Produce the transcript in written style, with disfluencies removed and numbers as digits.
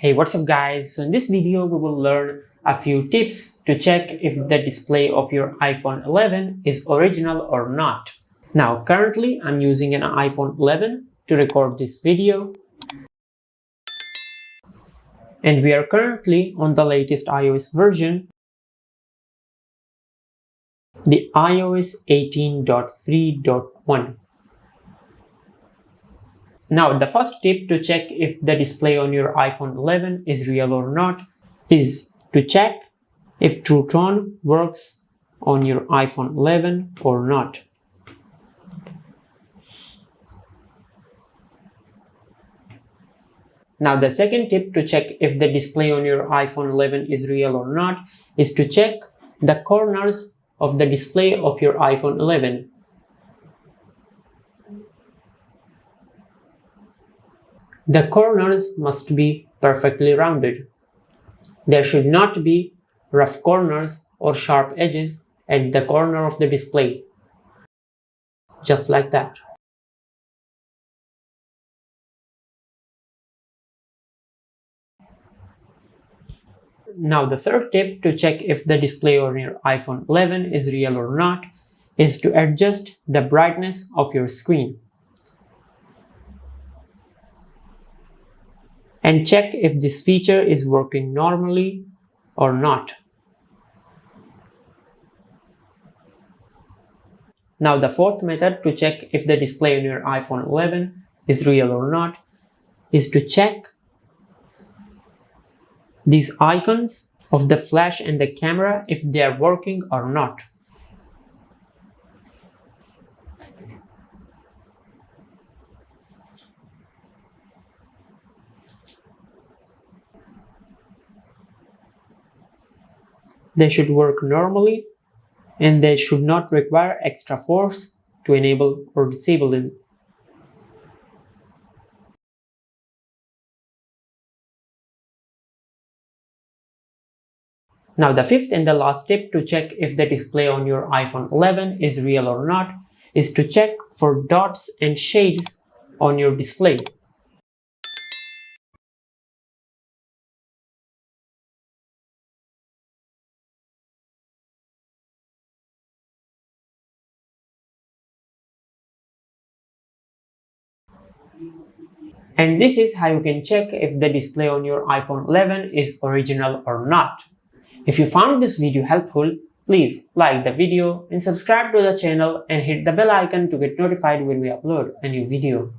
Hey, what's up guys? So in this video we will learn a few tips to check if the display of your iPhone 11 is original or not. Now currently I'm using an iPhone 11 to record this video, and we are currently on the latest iOS version, the iOS 18.3.1. Now, the first tip to check if the display on your iPhone 11 is real or not is to check if True Tone works on your iPhone 11 or not. Now, the second tip to check if the display on your iPhone 11 is real or not is to check the corners of the display of your iPhone 11. The corners must be perfectly rounded. There should not be rough corners or sharp edges at the corner of the display. Just like that. Now the third tip to check if the display on your iPhone 11 is real or not is to adjust the brightness of your screen. And check if this feature is working normally or not. Now the fourth method to check if the display on your iPhone 11 is real or not is to check these icons of the flash and the camera if they are working or not. They should work normally, and they should not require extra force to enable or disable them. Now the fifth and the last tip to check if the display on your iPhone 11 is real or not is to check for dots and shades on your display. And this is how you can check if the display on your iPhone 11 is original or not. If you found this video helpful, please like the video and subscribe to the channel and hit the bell icon to get notified when we upload a new video.